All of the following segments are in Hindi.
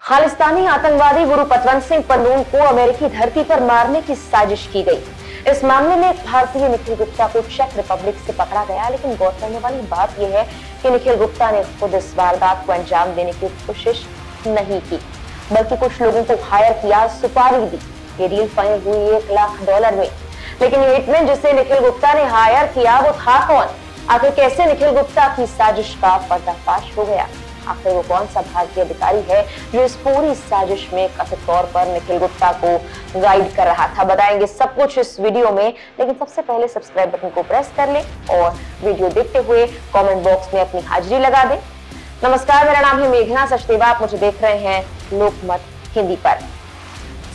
खालिस्तानी आतंकवादी गुरु पतवंत सिंह पन्नून को अमेरिकी धरती पर मारने की साजिश की गई। इस मामले में एक भारतीय निखिल गुप्ता को चेक रिपब्लिक से पकड़ा गया, लेकिन गौर करने वाली बात यह है कि निखिल गुप्ता ने खुद इस वारदात को अंजाम देने की कोशिश नहीं की, बल्कि कुछ लोगों को हायर किया, सुपारी दी। ये डील फाइनल हुई $1 लाख में, लेकिन ये हिटमैन जिसे निखिल गुप्ता ने हायर किया वो था कौन? आखिर कैसे निखिल गुप्ता की साजिश का पर्दाफाश हो गया? आखिर वो कौन सा भारतीय अधिकारी है जो इस पूरी साजिश में कथित तौर पर निखिल गुप्ता को गाइड कर रहा था? बताएंगे सब कुछ इस वीडियो में, लेकिन सबसे पहले सब्सक्राइब बटन को प्रेस कर लें और वीडियो देखते हुए कमेंट बॉक्स में अपनी हाजिरी लगा दें। नमस्कार, मेरा नाम है मेघना सचदेवा, आप मुझे देख रहे हैं लोकमत हिंदी पर।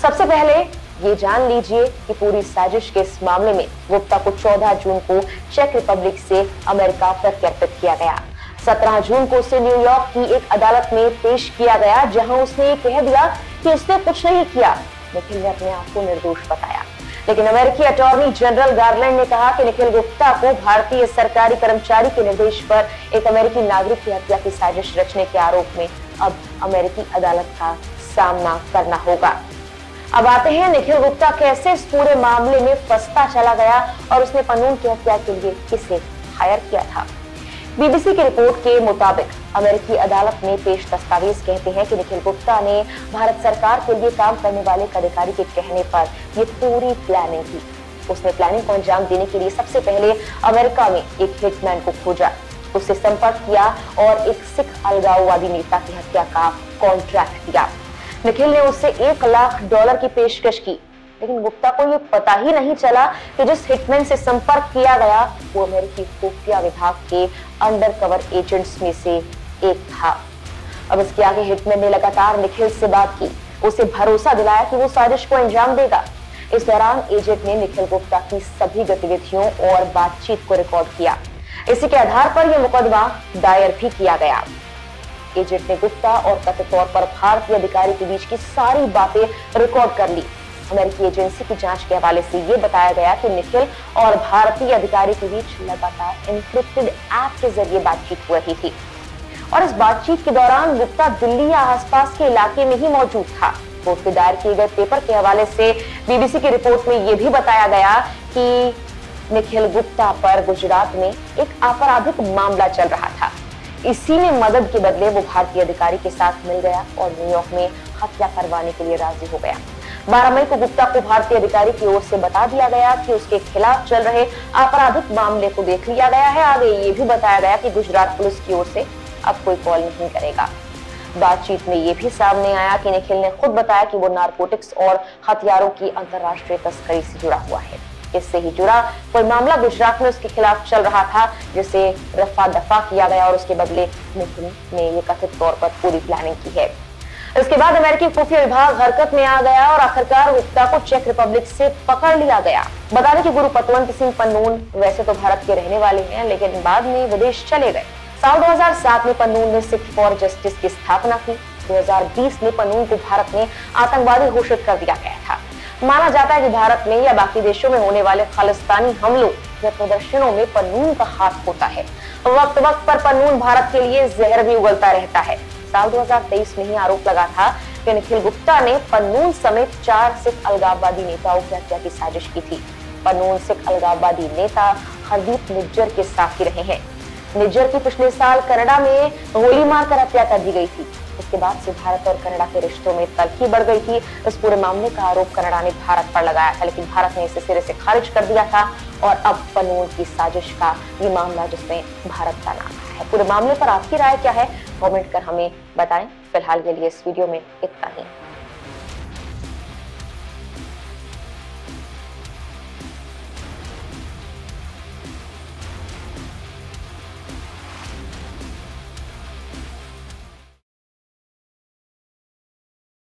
सबसे पहले ये जान लीजिए कि पूरी साजिश के इस मामले में गुप्ता को 14 जून को चेक रिपब्लिक से अमेरिका प्रत्यर्पित किया गया। 17 जून को उसे न्यूयॉर्क की एक अदालत में पेश किया गया, जहां उसने कह दिया कि उसने कुछ नहीं किया। निखिल ने अपने आप को निर्दोष बताया, लेकिन अमेरिकी अटॉर्नी जनरल गारलैंड ने कहा कि निखिल गुप्ता को भारतीय सरकारी कर्मचारी के निर्देश पर एक अमेरिकी नागरिक की हत्या की साजिश रचने के आरोप में अब अमेरिकी अदालत का सामना करना होगा। अब आते हैं निखिल गुप्ता कैसे इस पूरे मामले में फंसता चला गया और उसने पन्नून की हत्या के लिए किसे हायर किया था। बीबीसी की रिपोर्ट के मुताबिक अमेरिकी अदालत में पेश दस्तावेज कहते हैं कि निखिल गुप्ता ने भारत सरकार के लिए काम करने वाले एक अधिकारी के कहने पर यह पूरी प्लानिंग की। उसने प्लानिंग को अंजाम देने के लिए सबसे पहले अमेरिका में एक हिटमैन को खोजा, उससे संपर्क किया और एक सिख अलगाववादी नेता की हत्या का कॉन्ट्रैक्ट दिया। निखिल ने उससे $1 लाख की पेशकश की, लेकिन गुप्ता को यह पता ही नहीं चला कि जिस हिटमैन से संपर्क किया गया वो अमेरिकी खुफिया विभाग के अंडरकवर एजेंट्स में से एक था। अब इसके आगे हिटमैन ने लगातार निखिल से बात की, उसे भरोसा दिलाया कि वो साजिश को अंजाम देगा। इस दौरान एजेंट ने निखिल गुप्ता की सभी गतिविधियों और बातचीत को रिकॉर्ड किया। इसी के आधार पर यह मुकदमा दायर भी किया गया। एजेंट ने गुप्ता और कथित तौर पर भारतीय अधिकारी के बीच की सारी बातें रिकॉर्ड कर ली। अमेरिकी एजेंसी की जांच के हवाले से यह बताया गया कि निखिल और भारतीय अधिकारी के बीच लगातार एन्क्रिप्टेड ऐप के जरिए बातचीत हो रही थी और इस बातचीत के दौरान गुप्ता दिल्ली या आसपास के इलाके में ही मौजूद था। कोर्ट में दायर किए गए पेपर के हवाले से बीबीसी की रिपोर्ट में यह भी बताया गया कि निखिल गुप्ता पर गुजरात में एक आपराधिक मामला चल रहा था। इसी में मदद के बदले वो भारतीय अधिकारी के साथ मिल गया और न्यूयॉर्क में हत्या करवाने के लिए राजी हो गया। 12 मई को गुप्ता को भारतीय अधिकारी की ओर से बता दिया गया कि उसके खिलाफ चल रहे आपराधिक मामले को देख लिया गया है। आगे ये भी बताया गया कि गुजरात पुलिस की ओर से अब कोई कॉल नहीं करेगा। बातचीत में ये भी सामने आया कि निखिल ने खुद बताया कि वो नारकोटिक्स और हथियारों की अंतरराष्ट्रीय तस्करी से जुड़ा हुआ है। इससे ही जुड़ा कोई मामला गुजरात में उसके खिलाफ चल रहा था, जिसे रफा दफा किया गया और उसके बदले निखिल ने ये कथित तौर पर पूरी प्लानिंग की है। इसके बाद अमेरिकी खुफिया विभाग हरकत में आ गया और आखिरकार गुप्ता को चेक रिपब्लिक से पकड़ लिया गया। बता दें कि गुरु पतवंत सिंह पन्नून वैसे तो भारत के रहने वाले हैं, लेकिन बाद में विदेश चले गए। साल 2007 में पन्नून ने सिख फॉर जस्टिस की स्थापना की। 2020 में पन्नून को भारत में आतंकवादी घोषित कर दिया गया था। माना जाता है कि भारत में या बाकी देशों में होने वाले खालिस्तानी हमलों या प्रदर्शनों में पन्नून का हाथ होता है। वक्त वक्त पर पन्नून भारत के लिए जहर भी उगलता रहता है। साल 2023 में ही आरोप लगा था कि निखिल गुप्ता ने पन्नून समेत 4 सिख अलगाववादी नेताओं की हत्या की साजिश की थी। पन्नून सिख अलगाववादी नेता हरदीप निज्जर के साथी रहे हैं। निज्जर की पिछले साल कनाडा में गोली मारकर हत्या कर दी गई थी। इसके बाद से भारत और कनाडा के रिश्तों में तल्खी बढ़ गई थी। इस पूरे मामले का आरोप कनाडा ने भारत पर लगाया था, लेकिन भारत ने इसे सिरे से खारिज कर दिया था और अब पन्नून की साजिश का ये मामला जिसमें भारत का नाम है। पूरे मामले पर आपकी राय क्या है? कमेंट कर हमें बताएं। फिलहाल के लिए इस वीडियो में इतना ही।